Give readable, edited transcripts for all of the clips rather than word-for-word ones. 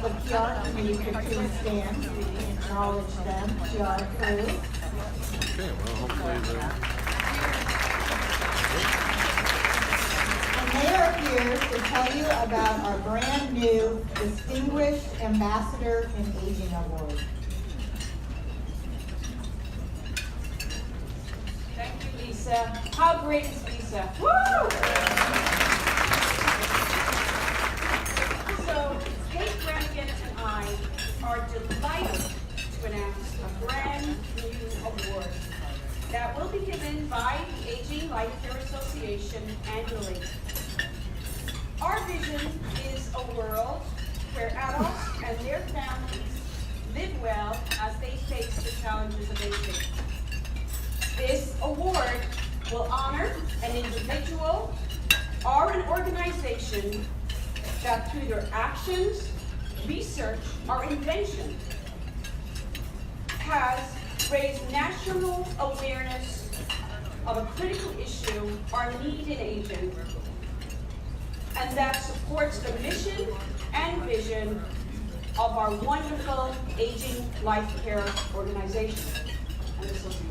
the PR committee could please stand so we can acknowledge them, PR crew. Okay, well, hopefully And they are here to tell you about our brand new Distinguished Ambassador in Aging Award. Thank you, Lisa. How great is Lisa? Woo! So, Kate Brannigan and I are delighted to announce a brand new award that will be given by the Aging Life Care Association annually. Our vision is a world where adults and their families live well as they face the challenges of aging. This award will honor an individual or an organization that through their actions, research, or invention has raised national awareness of a critical issue or need in aging, and that supports the mission and vision of our wonderful Aging Life Care organization and association.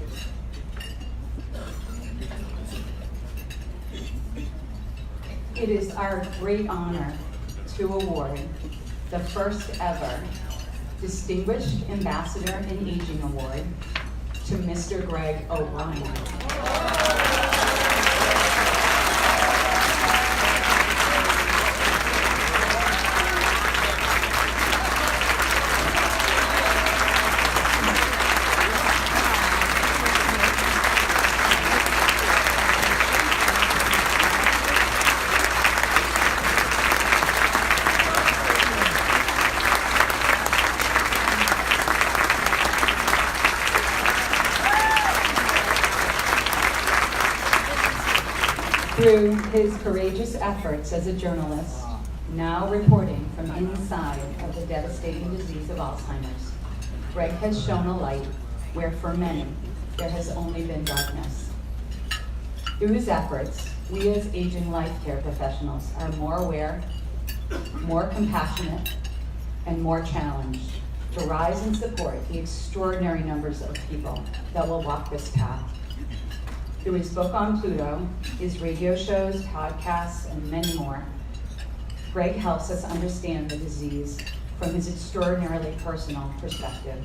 It is our great honor to award the first ever Distinguished Ambassador in Aging Award to Mr. Greg O'Brien. Through his courageous efforts as a journalist, now reporting from inside of the devastating disease of Alzheimer's, Greg has shown a light where for many there has only been darkness. Through his efforts, we as aging life care professionals are more aware, more compassionate, and more challenged to rise and support the extraordinary numbers of people that will walk this path. Through his book on Pluto, his radio shows, podcasts, and many more, Greg helps us understand the disease from his extraordinarily personal perspective.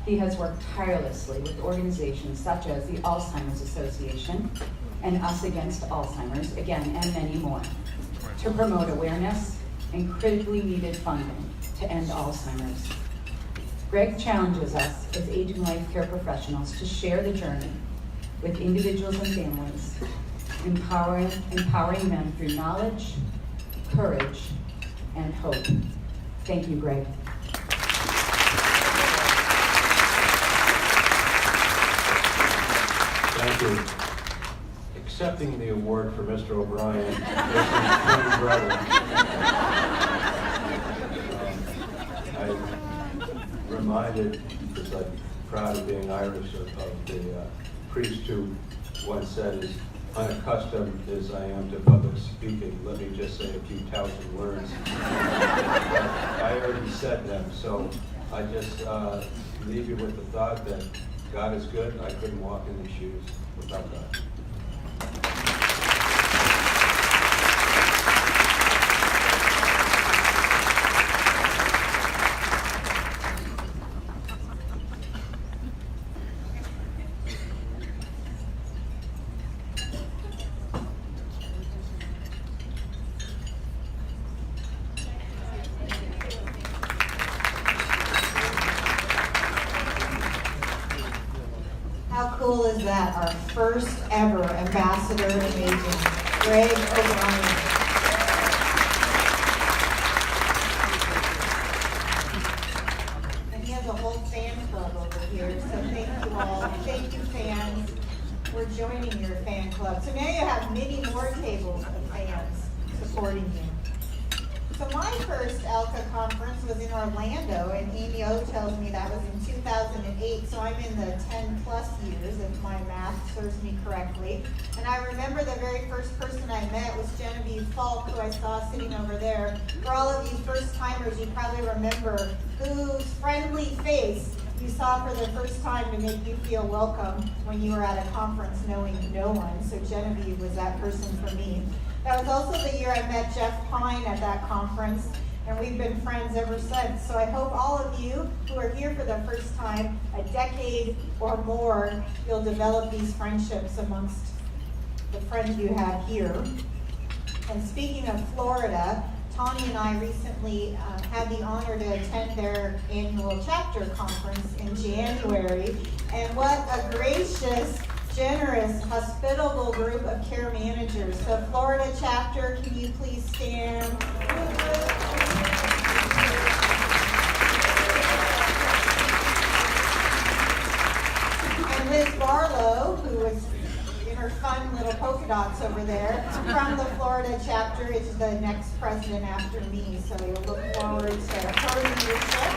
He has worked tirelessly with organizations such as the Alzheimer's Association and Us Against Alzheimer's, again, and many more, to promote awareness and critically needed funding to end Alzheimer's. Greg challenges us as aging life care professionals to share the journey with individuals and families, empowering them through knowledge, courage, and hope. Thank you, Greg. Thank you. Accepting the award for Mr. O'Brien is his twin brother. I'm reminded, because I'm proud of being Irish, of the priest who once said, as unaccustomed as I am to public speaking, let me just say a few thousand words. I already said them, so I just leave you with the thought that God is good. I couldn't walk in these shoes without God. How cool is that? Our first ever ambassador in aging, Greg O'Brien. And he has a whole fan club over here, so thank you all. And thank you, fans, for joining your fan club. So now you have many more tables of fans supporting you. So my first ALCA conference was in Orlando, and Amy O tells me that was in 2008, so I'm in the 10 plus years, if my math serves me correctly. And I remember the very first person I met was Genevieve Falk, who I saw sitting over there. For all of you first timers timers, you probably remember whose friendly face you saw for the first time to make you feel welcome when you were at a conference knowing no one. So Genevieve was that person for me. That was also the year I met Jeff Pine at that conference, and we've been friends ever since. So I hope all of you who are here for the first time, a decade or more, you'll develop these friendships amongst the friends you have here. And speaking of Florida, Tawny and I recently had the honor to attend their annual chapter conference in January. And what a gracious, generous, hospitable group of care managers. So Florida chapter, can you please stand? And Liz Barlow, who was in her fun little polka dots over there, from the Florida chapter, is the next president after me. So you'll look forward to her leadership.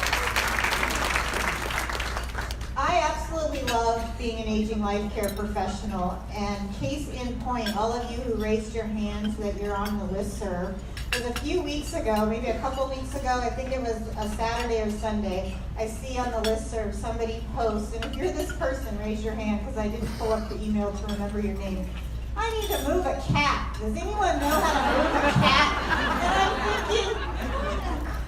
I absolutely love being an aging life care professional, and case in point, all of you who raised your hands that you're on the listserv, was a few weeks ago, maybe a couple weeks ago, I think it was a Saturday or Sunday, I see on the listserv somebody posts, and if you're this person, raise your hand, because I didn't pull up the email to remember your name. I need to move a cat. Does anyone know how to move a cat? And I'm thinking,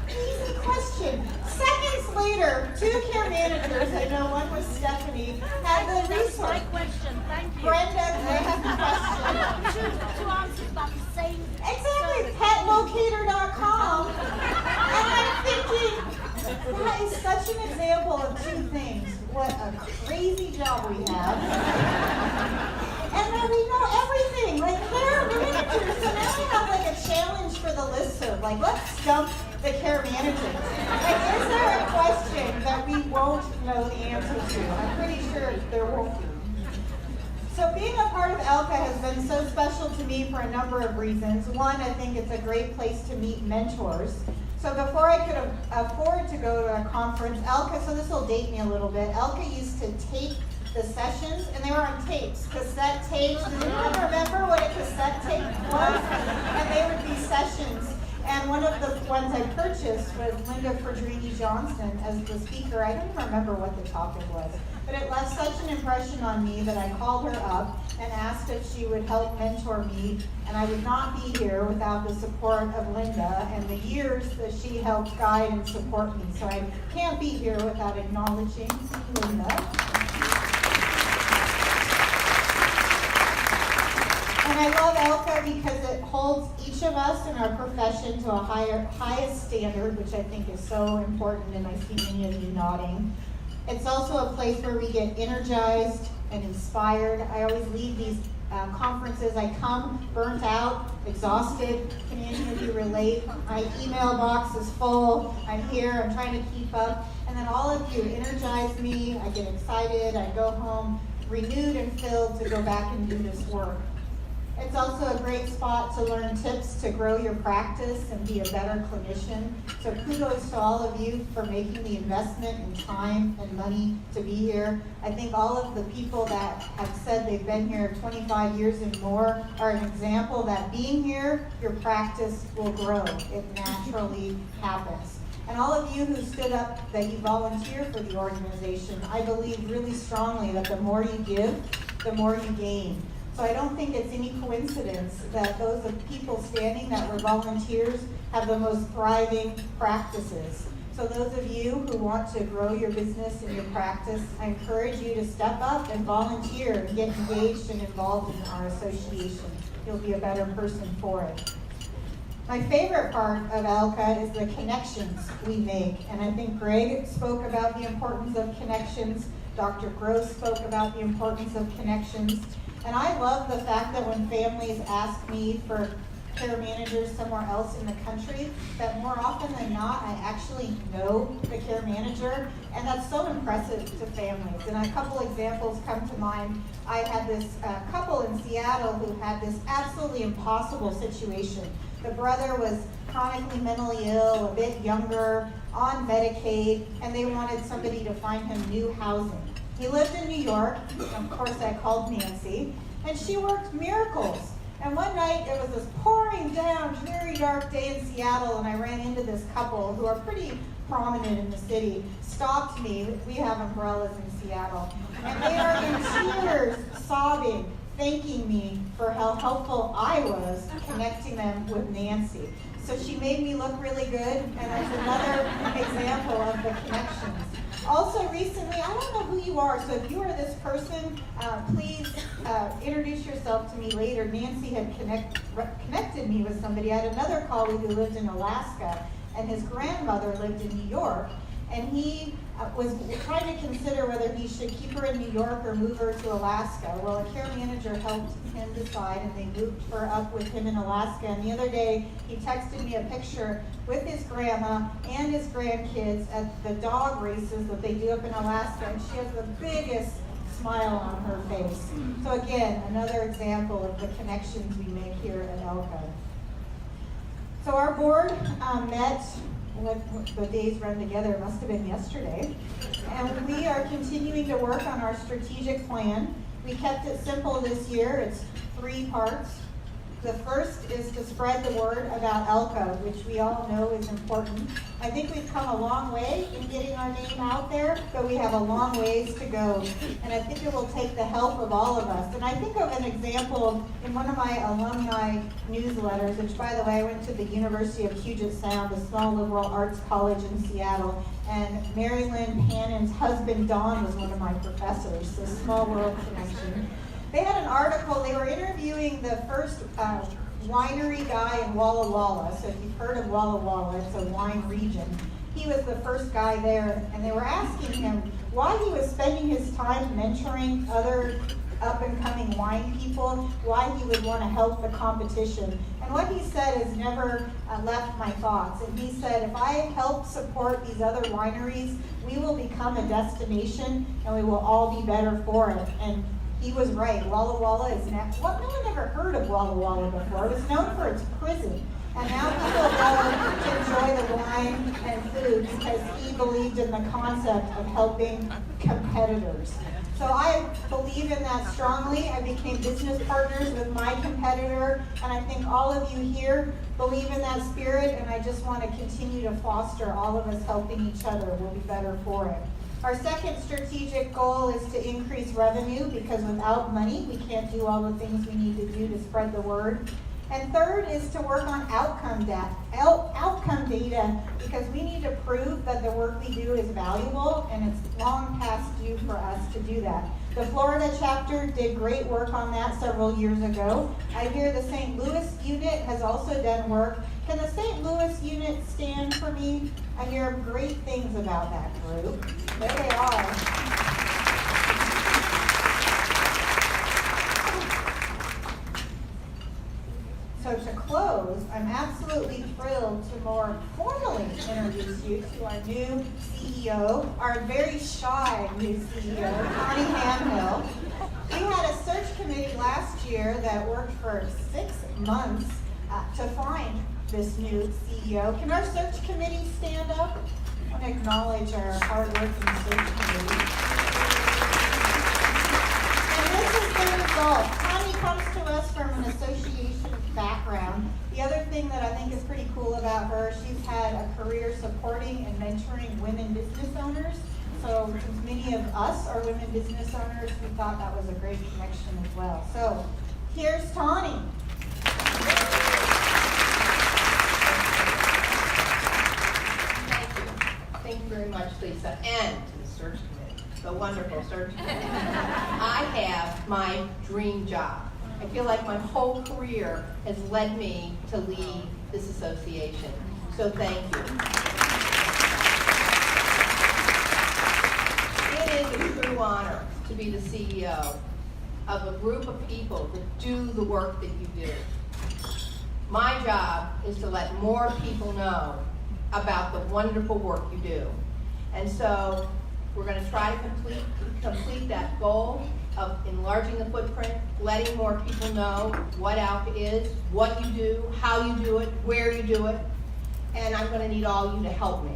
easy question. Seconds later, two care managers, I know one was Stephanie, had the resource. My question, thank you. Brenda, I have a question. Two answers about the same. Exactly, petlocator.com. And I'm thinking, that is such an example of two things. What a crazy job we have. And then we know everything, like care managers. So now we have like a challenge for the listserv. Like, let's stump the care managers. Like, is there a question that we won't know the answer to? I'm pretty sure there won't be. So being a part of ALCA has been so special to me for a number of reasons. One, I think it's a great place to meet mentors. So before I could afford to go to a conference, ALCA, so this will date me a little bit, ALCA used to tape the sessions, and they were on tapes, cassette tapes. Does anyone remember what a cassette tape was? And they would be sessions. And one of the ones I purchased was Linda Ferdrini Johnson as the speaker. I don't even remember what the topic was. But it left such an impression on me that I called her up and asked if she would help mentor me. And I would not be here without the support of Linda and the years that she helped guide and support me. So I can't be here without acknowledging Linda. And I love ALCA because it holds each of us in our profession to a highest standard, which I think is so important, and I see many of you nodding. It's also a place where we get energized and inspired. I always leave these conferences, I come burnt out, exhausted. Can any of you relate? My email box is full. I'm here, I'm trying to keep up. And then all of you energize me. I get excited. I go home renewed and filled to go back and do this work. It's also a great spot to learn tips to grow your practice and be a better clinician. So kudos to all of you for making the investment in time and money to be here. I think all of the people that have said they've been here 25 years and more are an example that being here, your practice will grow. It naturally happens. And all of you who stood up that you volunteer for the organization, I believe really strongly that the more you give, the more you gain. So I don't think it's any coincidence that those of people standing that were volunteers have the most thriving practices. So those of you who want to grow your business and your practice, I encourage you to step up and volunteer and get engaged and involved in our association. You'll be a better person for it. My favorite part of ALCA is the connections we make. And I think Greg spoke about the importance of connections. Dr. Gross spoke about the importance of connections. And I love the fact that when families ask me for care managers somewhere else in the country, that more often than not, I actually know the care manager, and that's so impressive to families. And a couple examples come to mind. I had this couple in Seattle who had this absolutely impossible situation. The brother was chronically mentally ill, a bit younger, on Medicaid, and they wanted somebody to find him new housing. He lived in New York. Of course, I called Nancy, and she worked miracles. And one night, it was this pouring down, very dark day in Seattle, and I ran into this couple who are pretty prominent in the city, stopped me. We have umbrellas in Seattle. And they are in tears, sobbing, thanking me for how helpful I was connecting them with Nancy. So she made me look really good, and that's another example of the connections. Also recently, I don't know who you are, so if you are this person, please introduce yourself to me later. Nancy had connected me with somebody. I had another colleague who lived in Alaska, and his grandmother lived in New York, and he was trying to consider whether he should keep her in New York or move her to Alaska. Well, a care manager helped him decide, and they moved her up with him in Alaska. And the other day, he texted me a picture with his grandma and his grandkids at the dog races that they do up in Alaska, and she has the biggest smile on her face. So again, another example of the connections we make here at ALCA. So our board met. The days run together, it must have been yesterday. And we are continuing to work on our strategic plan. We kept it simple this year. It's 3 parts. The first is to spread the word about ALCA, which we all know is important. I think we've come a long way in getting our name out there, but we have a long ways to go. And I think it will take the help of all of us. And I think of an example in one of my alumni newsletters, which, by the way, I went to the University of Puget Sound, a small liberal arts college in Seattle, and Mary Lynn Pannon's husband, Don, was one of my professors, so small world connection. They had an article, they were interviewing the first winery guy in Walla Walla. So if you've heard of Walla Walla, it's a wine region. He was the first guy there, and they were asking him why he was spending his time mentoring other up-and-coming wine people, why he would want to help the competition. And what he said has never left my thoughts. And he said, if I help support these other wineries, we will become a destination, and we will all be better for it. And he was right. Walla Walla is next. Well, no one ever heard of Walla Walla before. It was known for its prison. And now people go to enjoy the wine and food because he believed in the concept of helping competitors. So I believe in that strongly. I became business partners with my competitor, and I think all of you here believe in that spirit, and I just want to continue to foster all of us helping each other. We'll be better for it. Our second strategic goal is to increase revenue, because without money, we can't do all the things we need to do to spread the word. And third is to work on outcome data, because we need to prove that the work we do is valuable, and it's long past due for us to do that. The Florida chapter did great work on that several years ago. I hear the St. Louis unit has also done work. Can the St. Louis unit stand for me? I hear great things about that group. There they are. So to close, I'm absolutely thrilled to more formally introduce you to our new CEO, our very shy new CEO, Connie Hamhill. We had a search committee last year that worked for 6 months to find this new CEO. Can our search committee stand up? I want to acknowledge our hard-working search committee. And this is the result. Connie comes to us from an association background. The other thing that I think is pretty cool about her, she's had a career supporting and mentoring women business owners. So since many of us are women business owners, we thought that was a great connection as well. So here's Tawny. Thank you very much, Lisa, and to the search committee, the wonderful search committee. I have my dream job. I feel like my whole career has led me to lead this association, so thank you. It is a true honor to be the CEO of a group of people that do the work that you do. My job is to let more people know about the wonderful work you do. And so we're going to try to complete that goal of enlarging the footprint, letting more people know what ALCA is, what you do, how you do it, where you do it, and I'm going to need all you to help me.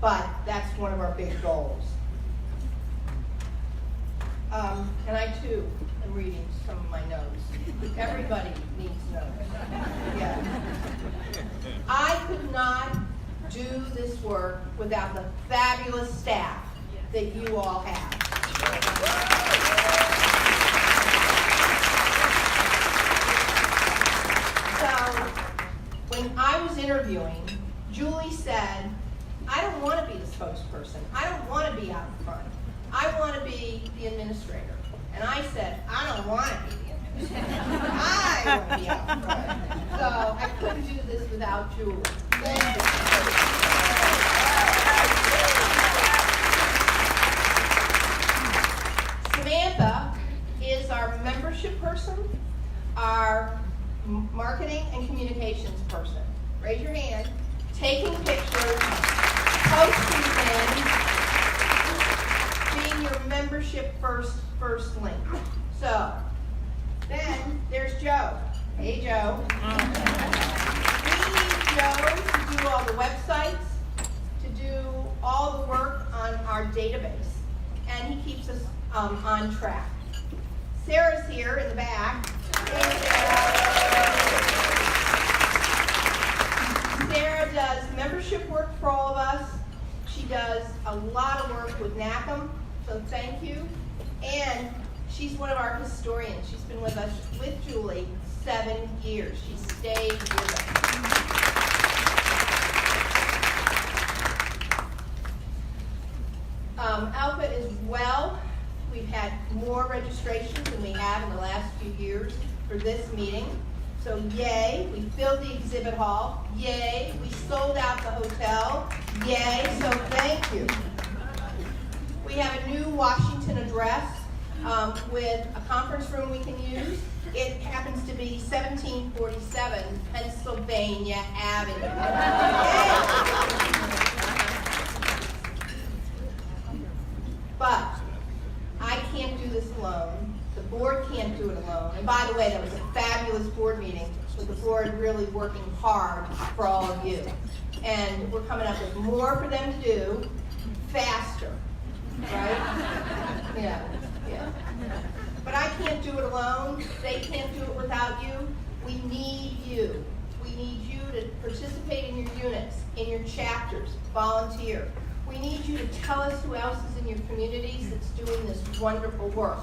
But that's one of our big goals. And I too am reading some of my notes. Everybody needs notes. Yeah. I could not do this work without the fabulous staff that you all have. So, when I was interviewing, Julie said, I don't want to be the spokesperson. I don't want to be out front. I want to be the administrator. And I said, I don't want to be the administrator. I want to be out front. So I couldn't do this without Julie. Thank you. Samantha is our membership person, our marketing and communications person. Raise your hand. Taking pictures, posting things, being your membership first link. So, then there's Joe. Hey, Joe. We need Joe to do all the websites, to do all the work on our database, and he keeps us on track. Sarah's here in the back. Hey, Sarah. Sarah does membership work for all of us. She does a lot of work with NACM, so thank you. And she's one of our historians. She's been with us, with Julie, 7 years. She stayed with us. ALCA is well. We've had more registrations than we have in the last few years for this meeting. So yay, we filled the exhibit hall. Yay, we sold out the hotel. Yay, so thank you. We have a new Washington address with a conference room we can use. It happens to be 1747 Pennsylvania Avenue. But I can't do this alone. The board can't do it alone. And by the way, that was a fabulous board meeting with the board really working hard for all of you. And we're coming up with more for them to do faster, right? Yeah. But I can't do it alone. They can't do it without you. We need you. We need you to participate in your units, in your chapters, volunteer. We need you to tell us who else is in your communities that's doing this wonderful work.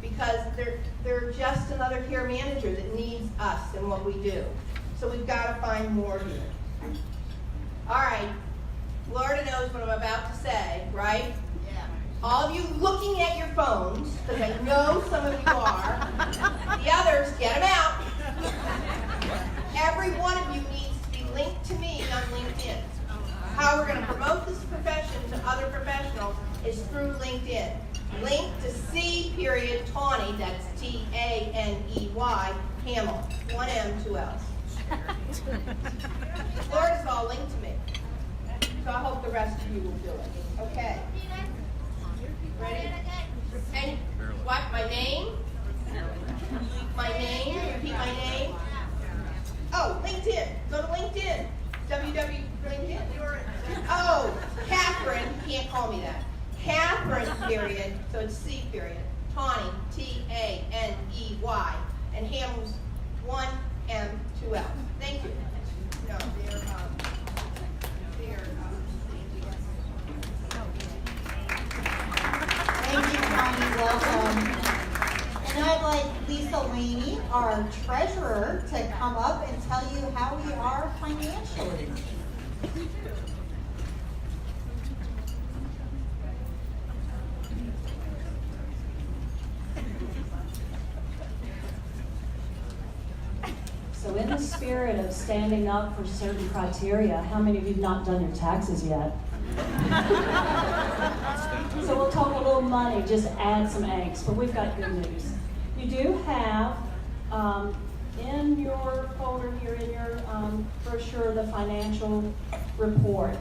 Because they're just another care manager that needs us and what we do. So we've got to find more of you. All right, Florida knows what I'm about to say, right? Yeah. All of you looking at your phones, because I know some of you are. The others, get them out. Every one of you needs to be linked to me on LinkedIn. How we're going to promote this profession to other professionals is through LinkedIn. Link to C.Tawney, that's T-A-N-E-Y, Hamill, 1 M, 2 L's. Florida's all linked to me. So I hope the rest of you will do it. Okay. Ready? And what? My name? My name? Repeat my name? Oh, LinkedIn. Go to LinkedIn. LinkedIn. Oh, Catherine. You can't call me that. Catherine, period. So it's C, period. Tawney, T-A-N-E-Y. And Hamill's 1 M, 2 L. Thank you. No, Thank you, Connie, welcome. And I'd like Lisa Laney, our treasurer, to come up and tell you how we are financially. So in the spirit of standing up for certain criteria, how many of you have not done your taxes yet? So we'll talk a little money, just add some eggs, but we've got good news. You do have in your folder here, in your brochure, the financial report.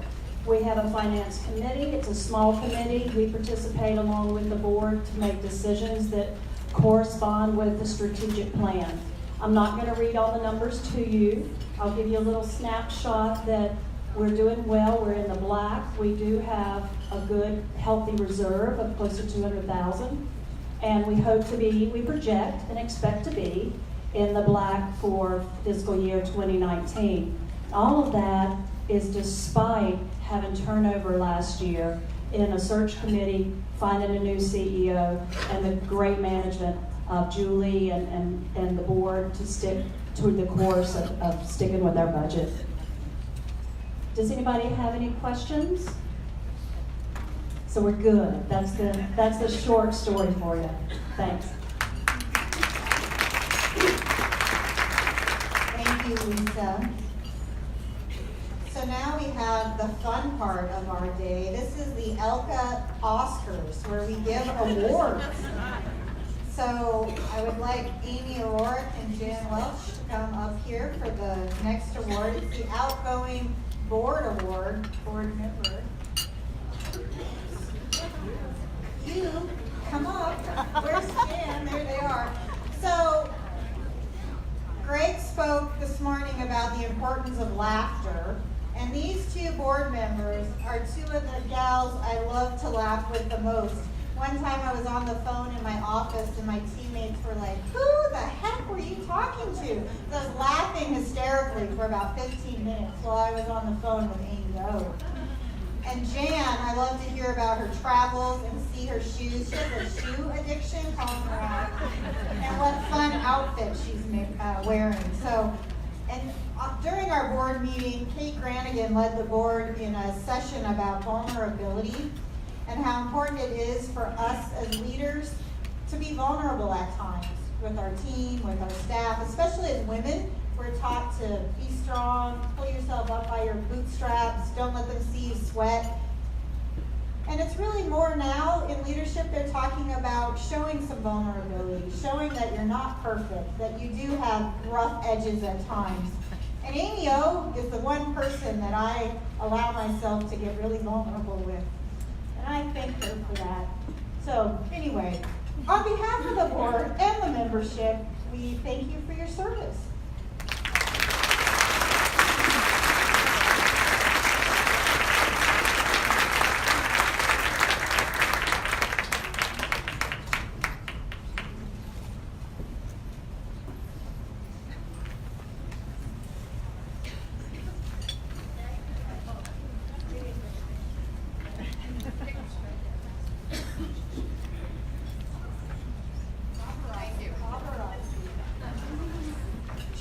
We have a finance committee. It's a small committee. We participate along with the board to make decisions that correspond with the strategic plan. I'm not going to read all the numbers to you. I'll give you a little snapshot that we're doing well. We're in the black. We do have a good, healthy reserve of close to $200,000. And we hope to be, we project and expect to be in the black for fiscal year 2019. All of that is despite having turnover last year in a search committee, finding a new CEO, and the great management of Julie and the board to stick to the course of sticking with our budget. Does anybody have any questions? So we're good. That's the short story for you. Thanks. Thank you, Lisa. So now we have the fun part of our day. This is the ALCA Oscars, where we give awards. So I would like Amy O'Rourke and Jan Welch to come up here for the next award. It's the Outgoing Board Award, board member. You, come up. Where's Jan? There they are. So Greg spoke this morning about the importance of laughter. And these two board members are two of the gals I love to laugh with the most. One time I was on the phone in my office and my teammates were like, who the heck were you talking to? So I was laughing hysterically for about 15 minutes while I was on the phone with Amy O. And Jan, I love to hear about her travels and see her shoes. She has a shoe addiction, calling her out. And what fun outfit she's wearing. So, and during our board meeting, Kate Granigan led the board in a session about vulnerability and how important it is for us as leaders to be vulnerable at times with our team, with our staff, especially as women. We're taught to be strong, pull yourself up by your bootstraps, don't let them see you sweat. And it's really more now in leadership, they're talking about showing some vulnerability, showing that you're not perfect, that you do have rough edges at times. And Amy O is the one person that I allow myself to get really vulnerable with. And I thank her for that. So anyway, on behalf of the board and the membership, we thank you for your service.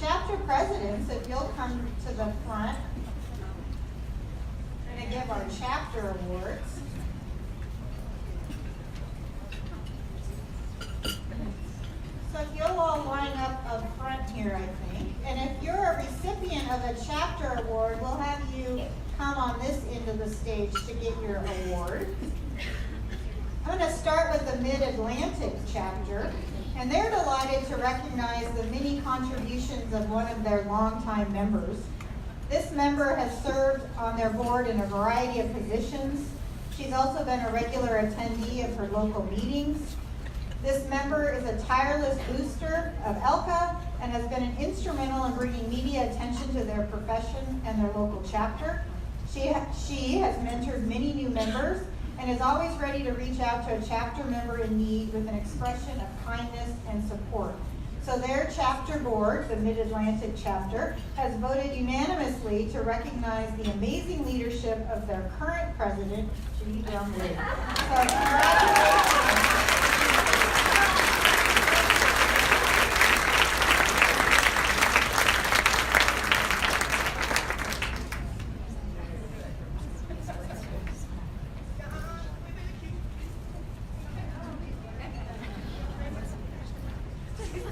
Chapter presidents, if you'll come to the front, we're going to give our chapter awards. So if you'll all line up front here, I think. And if you're a recipient of a chapter award, we'll have you come on this end of the stage to get your award. I'm going to start with the Mid-Atlantic chapter. And they're delighted to recognize the many contributions of one of their longtime members. This member has served on their board in a variety of positions. She's also been a regular attendee of her local meetings. This member is a tireless booster of ALCA and has been instrumental in bringing media attention to their profession and their local chapter. She has mentored many new members and is always ready to reach out to a chapter member in need with an expression of kindness and support. So their chapter board, the Mid-Atlantic chapter, has voted unanimously to recognize the amazing leadership of their current president, Judy Brumley. So congratulations.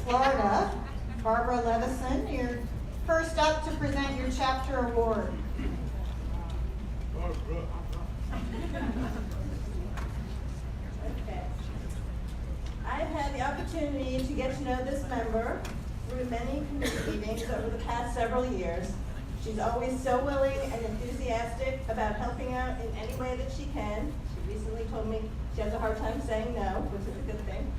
Florida, Barbara Levison, you're first up to present your chapter award. Okay. I've had the opportunity to get to know this member through many committee meetings over the past several years. She's always so willing and enthusiastic about helping out in any way that she can. She recently told me she has a hard time saying no, which is a good thing.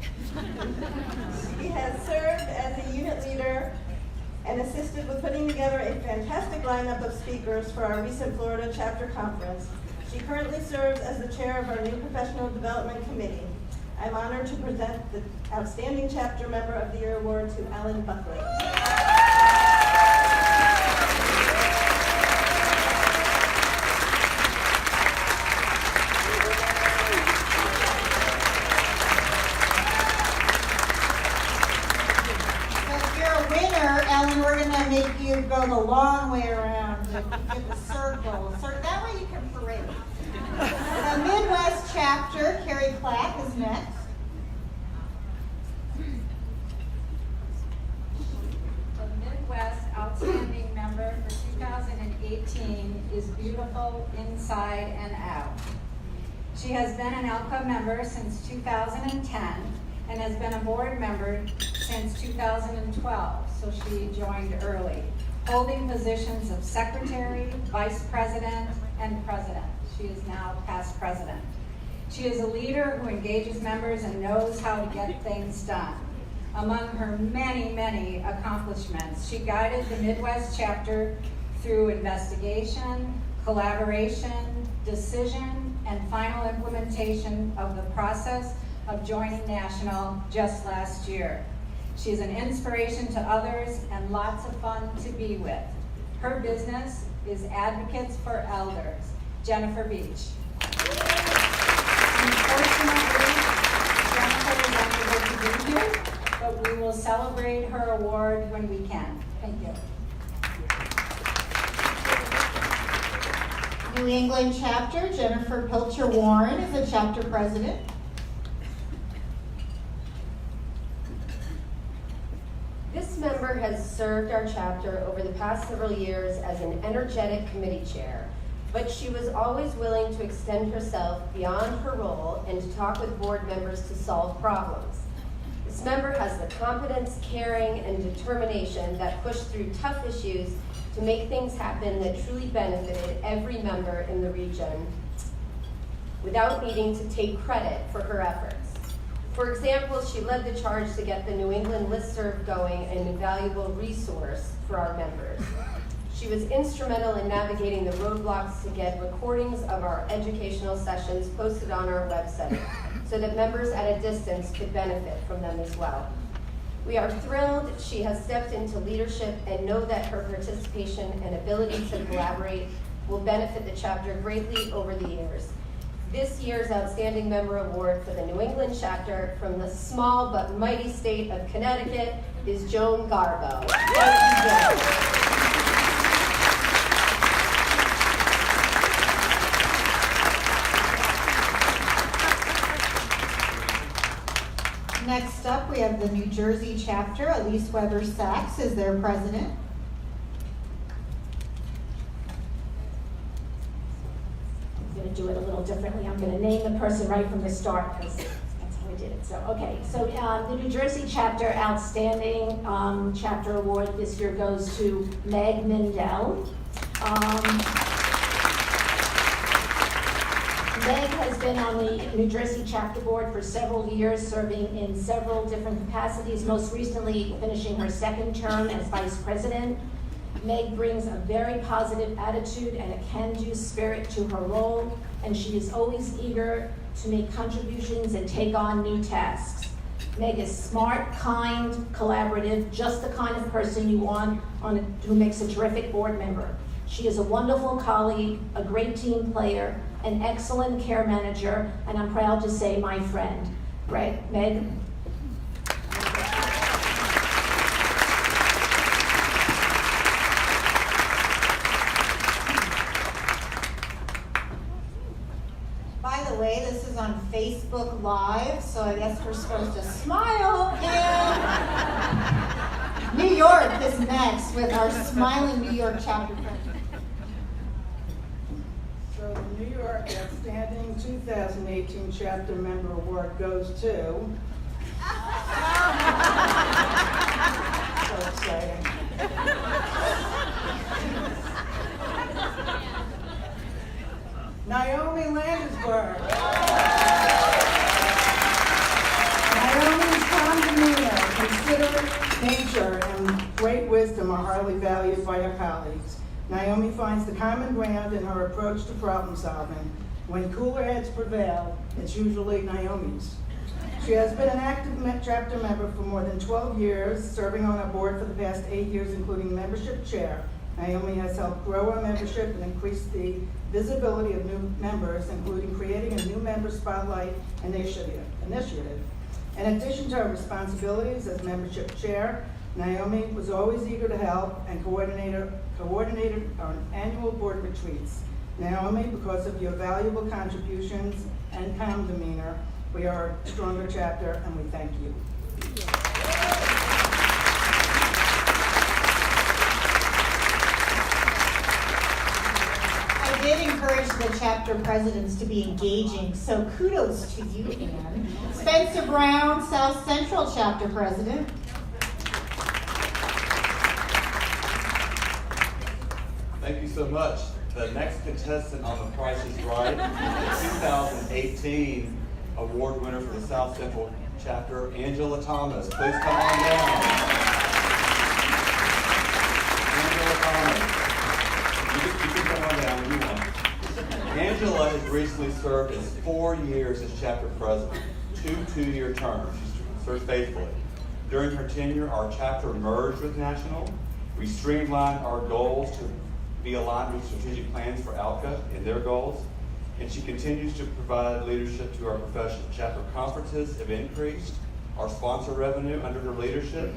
She has served as a unit leader and assisted with putting together a fantastic lineup of speakers for our recent Florida chapter conference. She currently serves as the chair of our new professional development committee. I'm honored to present the Outstanding Chapter Member of the Year Award to Ellen Buckley. Ellen, we're gonna make you go the long way around and get the circle. So that way you can parade. The Midwest chapter, Carrie Platt is next. The Midwest Outstanding Member for 2018 is beautiful inside and out. She has been an ALCA member since 2010 and has been a board member since 2012, so she joined early, holding positions of secretary, vice president, and president. She is now past president. She is a leader who engages members and knows how to get things done. Among her many, many accomplishments, she guided the Midwest chapter through investigation, collaboration, decision, and final implementation of the process of joining National just last year. She is an inspiration to others and lots of fun to be with. Her business is Advocates for Elders. Jennifer Beach. Unfortunately, Jennifer is unable to be here, but we will celebrate her award when we can. Thank you. New England chapter, Jennifer Pilcher Warren is the chapter president. This member has served our chapter over the past several years as an energetic committee chair, but she was always willing to extend herself beyond her role and to talk with board members to solve problems. This member has the competence, caring, and determination that pushed through tough issues to make things happen that truly benefited every member in the region without needing to take credit for her efforts. For example, she led the charge to get the New England listserv going, an invaluable resource for our members. She was instrumental in navigating the roadblocks to get recordings of our educational sessions posted on our website so that members at a distance could benefit from them as well. We are thrilled she has stepped into leadership and know that her participation and ability to collaborate will benefit the chapter greatly over the years. This year's Outstanding Member Award for the New England chapter from the small but mighty state of Connecticut is Joan Garbo. Thank you, Joan. Next up, we have the New Jersey chapter. Elise Weber Sachs is their president. I'm going to do it a little differently. I'm going to name the person right from the start because that's how I did it. So, okay. So the New Jersey chapter Outstanding Chapter Award this year goes to Meg Mindell. Meg has been on the New Jersey chapter board for several years, serving in several different capacities, most recently finishing her second term as vice president. Meg brings a very positive attitude and a can-do spirit to her role, and she is always eager to make contributions and take on new tasks. Meg is smart, kind, collaborative, just the kind of person you want who makes a terrific board member. She is a wonderful colleague, a great team player, an excellent care manager, and I'm proud to say my friend. Right, Meg? By the way, this is on Facebook Live, so I guess we're supposed to smile again. New York is next with our smiling New York chapter president. So the New York Outstanding 2018 Chapter Member Award goes to... So exciting. Naomi Landisberg. Naomi's calm demeanor, considerate nature, and great wisdom are highly valued by her colleagues. Naomi finds the common ground in her approach to problem solving. When cooler heads prevail, it's usually Naomi's. She has been an active chapter member for more than 12 years, serving on our board for the past 8 years, including membership chair. Naomi has helped grow our membership and increase the visibility of new members, including creating a new member spotlight initiative. In addition to her responsibilities as membership chair, Naomi was always eager to help and coordinated our annual board retreats. Naomi, because of your valuable contributions and calm demeanor, we are a stronger chapter, and we thank you. I did encourage the chapter presidents to be engaging, so kudos to you, Ann. Spencer Brown, South Central chapter president. Thank you so much. The next contestant on The Price is Right, the 2018 award winner for the South Central chapter, Angela Thomas. Please come on down. Angela Thomas. You can come on down when you want. Angela has recently served as 4 years as chapter president, two-year terms. She's served faithfully. During her tenure, our chapter merged with National. We streamlined our goals to be aligned with strategic plans for ALCA and their goals, and she continues to provide leadership to our profession. Chapter conferences have increased our sponsor revenue under her leadership,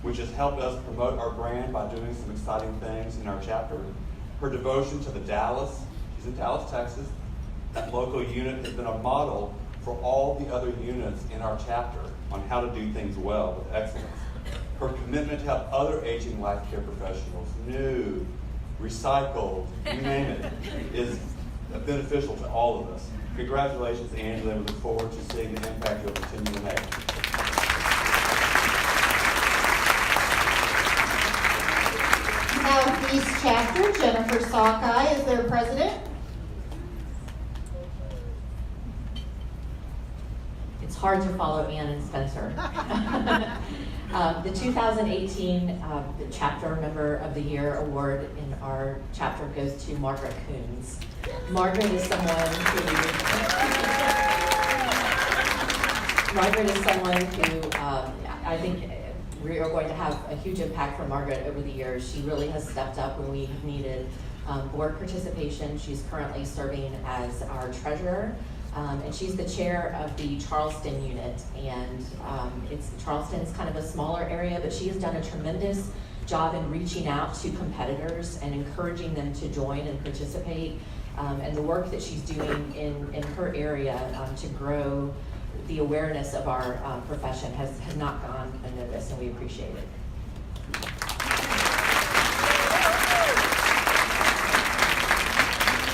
which has helped us promote our brand by doing some exciting things in our chapter. Her devotion to she's in Dallas, Texas, that local unit has been a model for all the other units in our chapter on how to do things well with excellence. Her commitment to help other aging life care professionals, new, recycled, you name it, is beneficial to all of us. Congratulations, Angela, and we look forward to seeing the impact you'll continue to make. Southeast chapter, Jennifer Sockeye is their president. It's hard to follow Ann and Spencer. The 2018 Chapter Member of the Year award in our chapter goes to Margaret Coons. Margaret is someone who I think we are going to have a huge impact from Margaret over the years. She really has stepped up when we have needed board participation. She's currently serving as our treasurer. And she's the chair of the Charleston unit, and Charleston is kind of a smaller area, but she has done a tremendous job in reaching out to competitors and encouraging them to join and participate. And the work that she's doing in her area to grow the awareness of our profession has not gone unnoticed, and we appreciate it.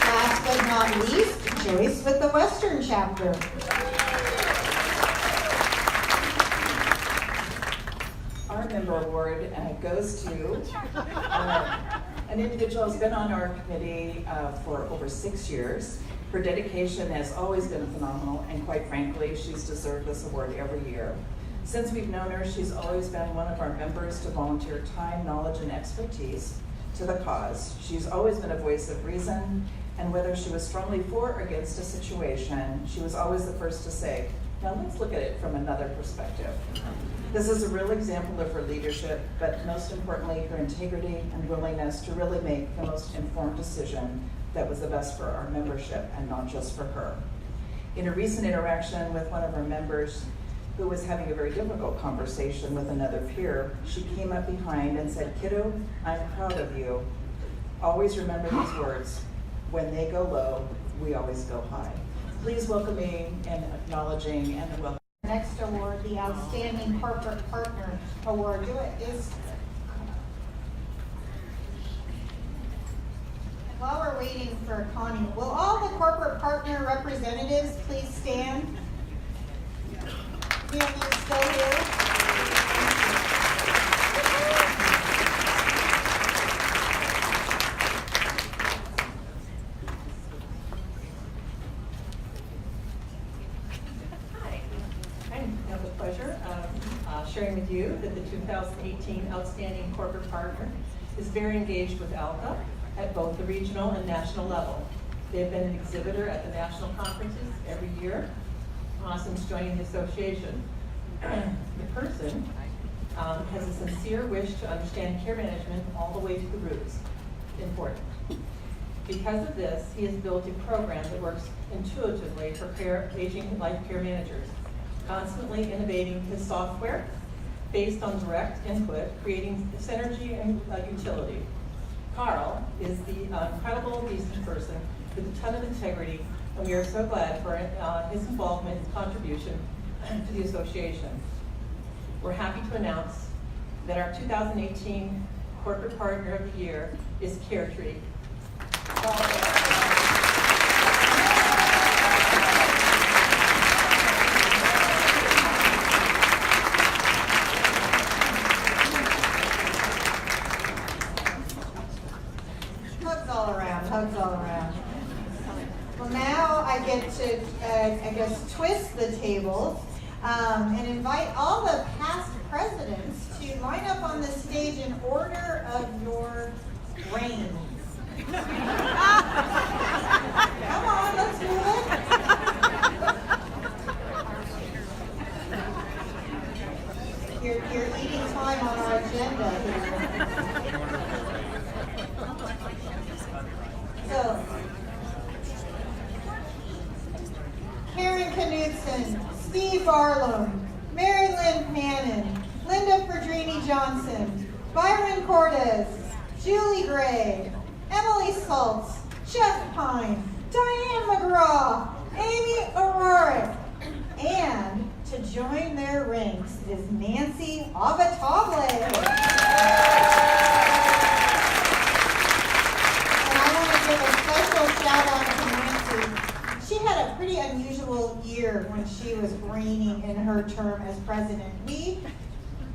Last but not least, Joyce with the Western chapter. Our member award goes to an individual who's been on our committee for over 6 years. Her dedication has always been phenomenal, and quite frankly, she's deserved this award every year. Since we've known her, she's always been one of our members to volunteer time, knowledge, and expertise to the cause. She's always been a voice of reason, and whether she was strongly for or against a situation, she was always the first to say, now let's look at it from another perspective. This is a real example of her leadership, but most importantly, her integrity and willingness to really make the most informed decision that was the best for our membership and not just for her. In a recent interaction with one of our members who was having a very difficult conversation with another peer, she came up behind and said, "Kiddo, I'm proud of you. Always remember these words. When they go low, we always go high." Please welcome me and acknowledging and welcome. Next award, the Outstanding Corporate Partner Award. While we're waiting for Connie, will all the corporate partner representatives please stand? Neil, you're still here? Sharing with you that the 2018 Outstanding Corporate Partner is very engaged with ALCA at both the regional and national level. They've been an exhibitor at the national conferences every year. since joining the association. The person has a sincere wish to understand care management all the way to the roots. Important. Because of this, he has built a program that works intuitively for aging life care managers, constantly innovating his software based on direct input, creating synergy and utility. Carl is the incredible, decent person with a ton of integrity, and we are so glad for his involvement and contribution to the association. We're happy to announce that our 2018 Corporate Partner of the Year is CareTree. Hugs all around, hugs all around. Well, now I get to, I guess, twist the tables and invite all the past presidents to line up on the stage in order of your reigns. Come on, let's do it. You're eating time on our agenda here. So, Karen Knudsen, Steve Barlow, Mary Lynn Pannon, Linda Ferdrini Johnson, Byron Cortez, Julie Gray, Emily Saltz, Jeff Pine, Diane McGraw, Amy O'Rourke, and to join their ranks is Nancy Avatable. And I want to give a special shout out to Nancy. She had a pretty unusual year when she was reigning in her term as president. We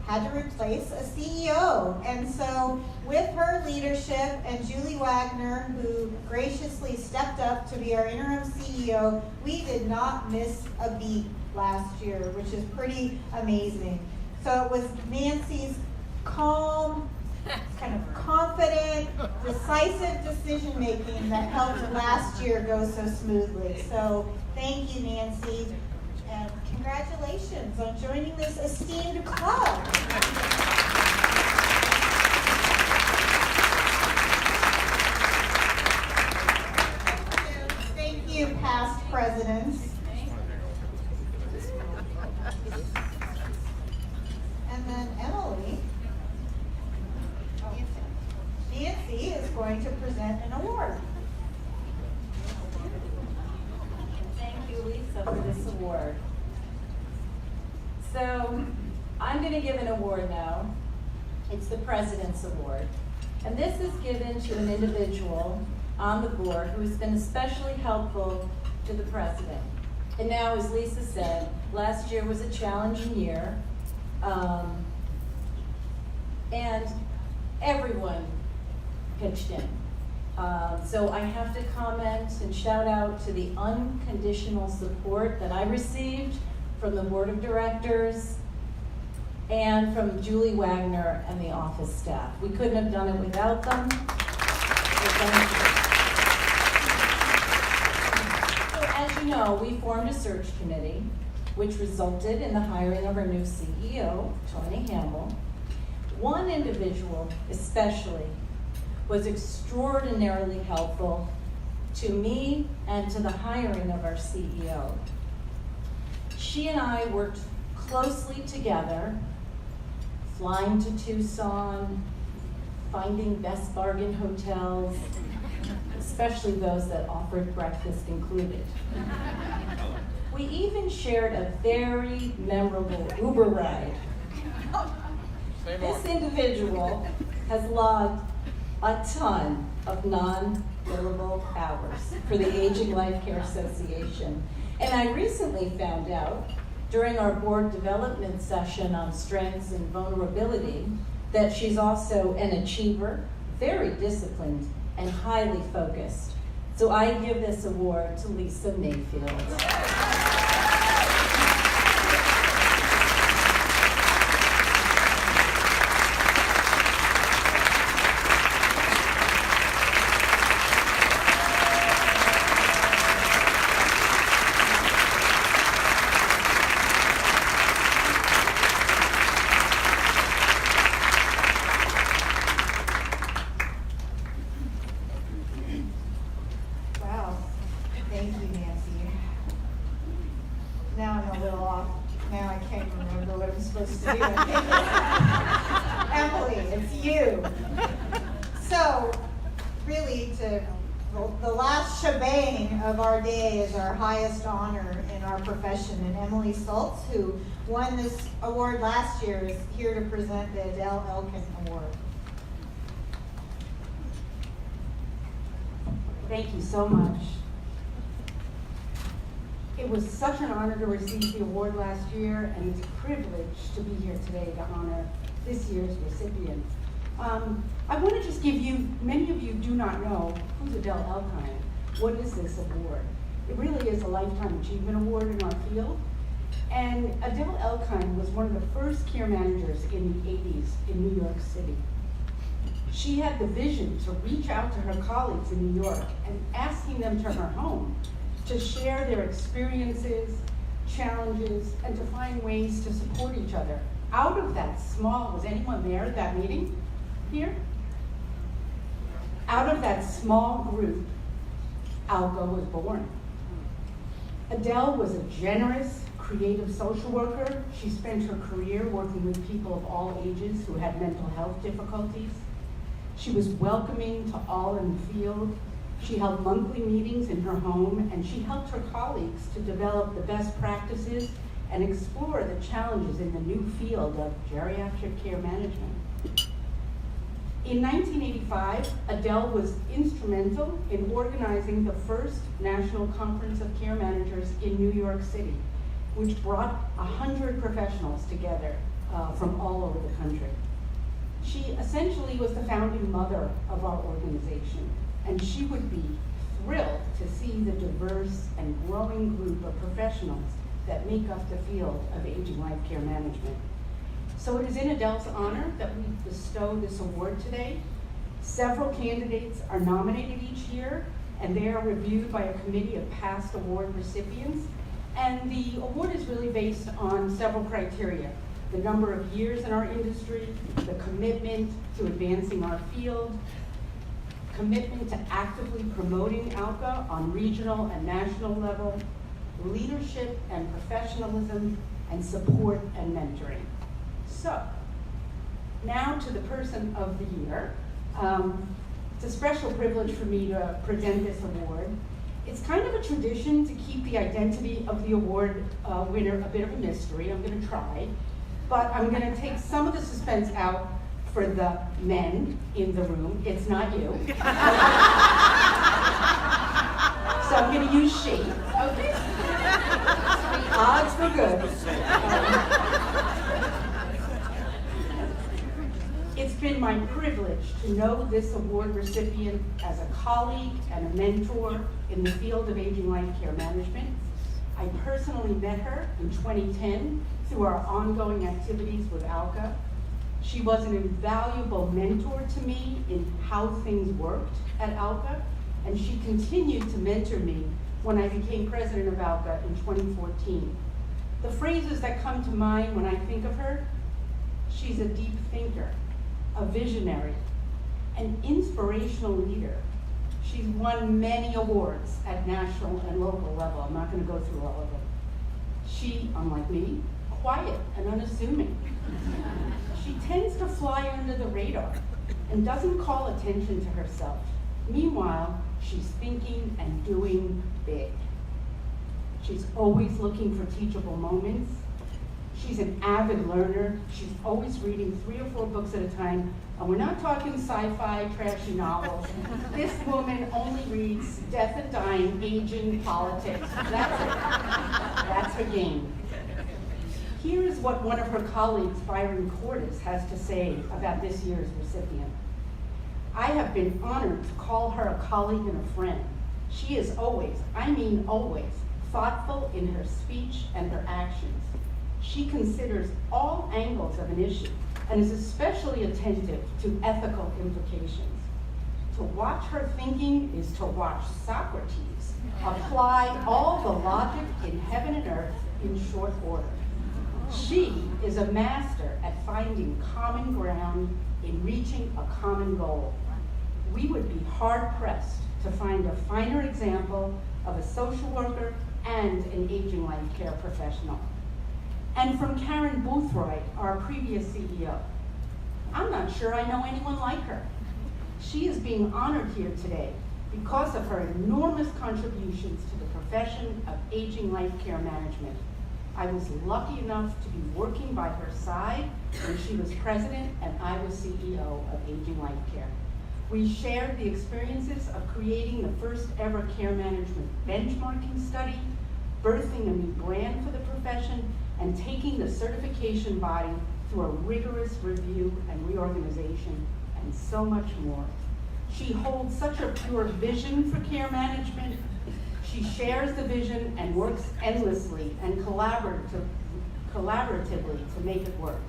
had to replace a CEO. And so with her leadership and Julie Wagner, who graciously stepped up to be our interim CEO, we did not miss a beat last year, which is pretty amazing. So it was Nancy's calm, kind of confident, decisive decision-making that helped last year go so smoothly. So thank you, Nancy. And congratulations on joining this esteemed club. Thank you, past presidents. And then Emily, Nancy is going to present an award. Thank you, Lisa, for this award. So I'm going to give an award now. It's the President's Award. And this is given to an individual on the board who has been especially helpful to the President. And now, as Lisa said, last year was a challenging year. And everyone pitched in. So I have to comment and shout out to the unconditional support that I received from the board of directors and from Julie Wagner and the office staff. We couldn't have done it without them. So thank you. So as you know, we formed a search committee, which resulted in the hiring of our new CEO, Tony Hamble. One individual especially was extraordinarily helpful to me and to the hiring of our CEO. She and I worked closely together, flying to Tucson, finding best bargain hotels, especially those that offered breakfast included. We even shared a very memorable Uber ride. This individual has logged a ton of non-billable hours for the Aging Life Care Association. And I recently found out during our board development session on strengths and vulnerability that she's also an achiever, very disciplined, and highly focused. So I give this award to Lisa Mayfield. Thank you, Nancy. Now I'm a little off. Now I can't remember what I'm supposed to do. Emily, it's you. So, really, the last shebang of our day is our highest honor in our profession. And Emily Saltz, who won this award last year, is here to present the Adele Elkin Award. Thank you so much. It was such an honor to receive the award last year, and it's a privilege to be here today to honor this year's recipient. I want to just give you, many of you do not know who's Adele Elkin. What is this award? It really is a Lifetime Achievement Award in our field. And Adele Elkin was one of the first care managers in the 80s in New York City. She had the vision to reach out to her colleagues in New York and asking them to her home to share their experiences, challenges, and to find ways to support each other. Out of that small, was anyone there at that meeting here? Out of that small group, ALCA was born. Adele was a generous, creative social worker. She spent her career working with people of all ages who had mental health difficulties. She was welcoming to all in the field. She held monthly meetings in her home, and she helped her colleagues to develop the best practices and explore the challenges in the new field of geriatric care management. In 1985, Adele was instrumental in organizing the first National Conference of Care Managers in New York City, which brought 100 professionals together from all over the country. She essentially was the founding mother of our organization, and she would be thrilled to see the diverse and growing group of professionals that make up the field of aging life care management. So it is in Adele's honor that we bestow this award today. Several candidates are nominated each year, and they are reviewed by a committee of past award recipients. And the award is really based on several criteria: the number of years in our industry, the commitment to advancing our field, commitment to actively promoting ALCA on regional and national level, leadership and professionalism, and support and mentoring. So, now to the person of the year. It's a special privilege for me to present this award. It's kind of a tradition to keep the identity of the award winner a bit of a mystery. I'm going to try, but I'm going to take some of the suspense out for the men in the room. It's not you. So I'm going to use she. Okay. Odds were good. It's been my privilege to know this award recipient as a colleague and a mentor in the field of aging life care management. I personally met her in 2010 through our ongoing activities with ALCA. She was an invaluable mentor to me in how things worked at ALCA, and she continued to mentor me when I became president of ALCA in 2014. The phrases that come to mind when I think of her: she's a deep thinker, a visionary, an inspirational leader. She's won many awards at national and local level. I'm not going to go through all of them. She, unlike me, quiet and unassuming. She tends to fly under the radar and doesn't call attention to herself. Meanwhile, she's thinking and doing big. She's always looking for teachable moments. She's an avid learner. She's always reading 3 or 4 books at a time. And we're not talking sci-fi, trashy novels. This woman only reads death and dying, aging, politics. That's it. That's her game. Here is what one of her colleagues, Byron Cordes, has to say about this year's recipient. I have been honored to call her a colleague and a friend. She is always, I mean always, thoughtful in her speech and her actions. She considers all angles of an issue and is especially attentive to ethical implications. To watch her thinking is to watch Socrates apply all the logic in heaven and earth in short order. She is a master at finding common ground in reaching a common goal. We would be hard-pressed to find a finer example of a social worker and an aging life care professional. And from Karen Boothright, our previous CEO. I'm not sure I know anyone like her. She is being honored here today because of her enormous contributions to the profession of aging life care management. I was lucky enough to be working by her side when she was president and I was CEO of Aging Life Care. We shared the experiences of creating the first ever care management benchmarking study, birthing a new brand for the profession, and taking the certification body through a rigorous review and reorganization, and so much more. She holds such a pure vision for care management. She shares the vision and works endlessly and collaboratively to make it work.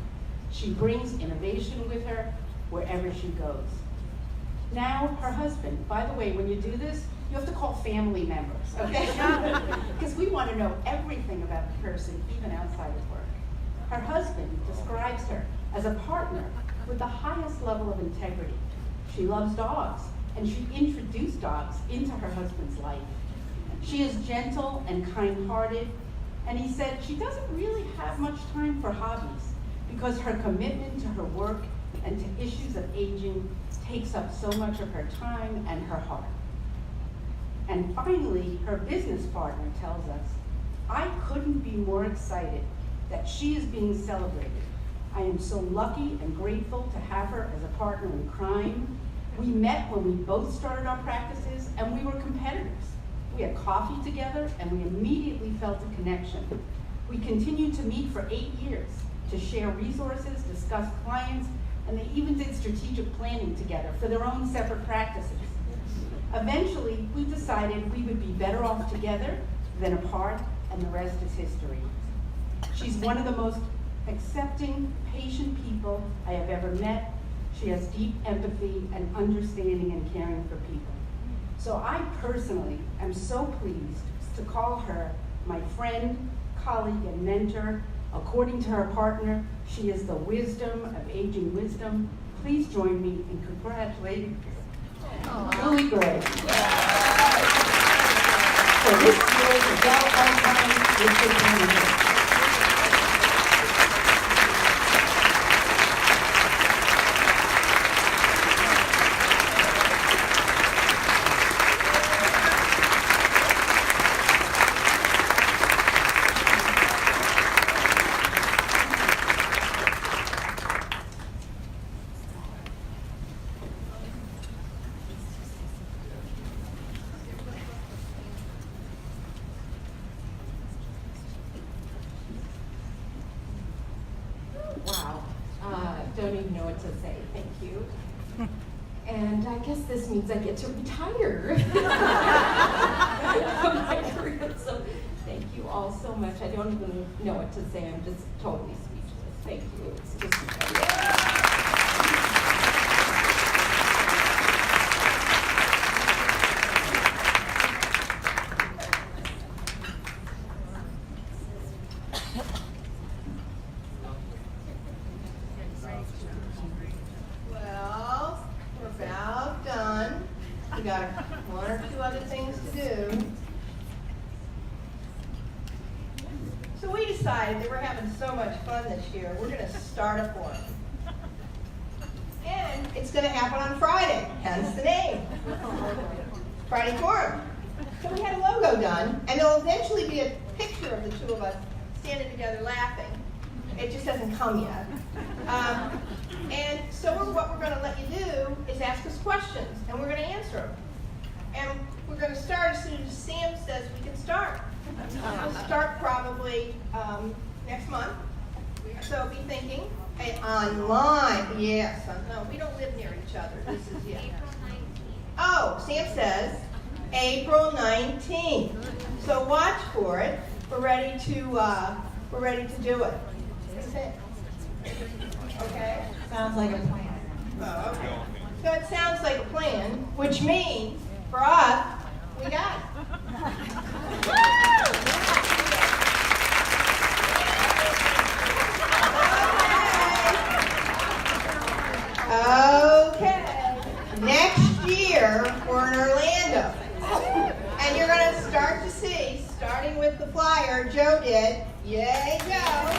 She brings innovation with her wherever she goes. Now, her husband, by the way, when you do this, you have to call family members, okay? Because we want to know everything about the person, even outside of work. Her husband describes her as a partner with the highest level of integrity. She loves dogs, and she introduced dogs into her husband's life. She is gentle and kind-hearted, and he said she doesn't really have much time for hobbies because her commitment to her work and to issues of aging takes up so much of her time and her heart. And finally, her business partner tells us, I couldn't be more excited that she is being celebrated. I am so lucky and grateful to have her as a partner in crime. We met when we both started our practices and we were competitors. We had coffee together and we immediately felt a connection. We continued to meet for 8 years to share resources, discuss clients, and they even did strategic planning together for their own separate practices. Eventually, we decided we would be better off together than apart, and the rest is history. She's one of the most accepting, patient people I have ever met. She has deep empathy and understanding and caring for people. So I personally am so pleased to call her my friend, colleague, and mentor. According to her partner, she is the wisdom of aging wisdom. Please join me in congratulating Julie Gray for this year's Adult Alzheimer's District Manager. Wow, don't even know what to say, thank you. And I guess this means I get to retire from my career, so thank you all so much. I don't even know what to say, I'm just totally speechless. Thank you, it's just Well, we're about done. We got one or two other things to do. So we decided that we're having so much fun this year, we're gonna start a forum. And it's gonna happen on Friday, hence the name. Friday Forum. So we had a logo done, and there'll eventually be a picture of the two of us standing together laughing. It just hasn't come yet. And so what we're going to let you do is ask us questions, and we're going to answer them. And we're going to start as soon as Sam says we can start. We'll start probably next month. So be thinking, hey, online, yes. No, we don't live near each other. This is April 19th. Oh, Sam says April 19th. So watch for it. We're ready to do it. Okay? Sounds like a plan. Oh, okay. So it sounds like a plan, which means for us, we got it. Okay. Next year, we're in Orlando. And you're going to start starting with the flyer Joe did. Yay, Joe!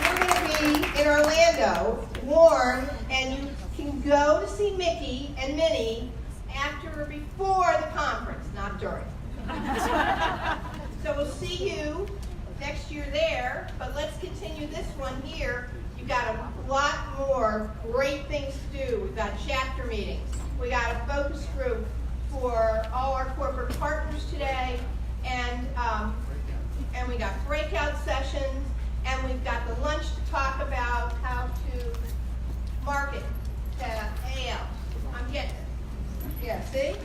We're going to be in Orlando, warm, and you can go to see Mickey and Minnie after or before the conference, not during. So we'll see you next year there, but let's continue this one here. You've got a lot more great things to do. We've got chapter meetings. We got a focus group for all our corporate partners today, and we got breakout sessions, and we've got the lunch to talk about how to market to AL. I'm getting it. Yeah, see?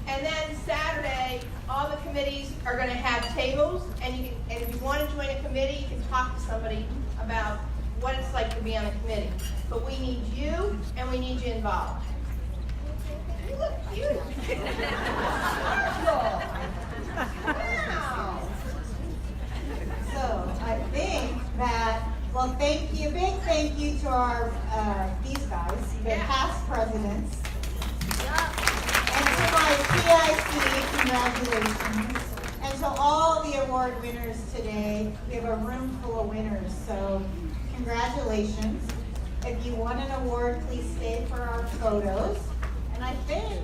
And then Saturday, all the committees are going to have tables, and if you want to join a committee, you can talk to somebody about what it's like to be on a committee. But we need you, and we need you involved. You look cute. Wow. So I think that, well, thank you, big thank you to our, these guys, the past presidents. And to my PIC, congratulations. And to all the award winners today, we have a room full of winners, so congratulations. If you won an award, please stay for our photos. And I think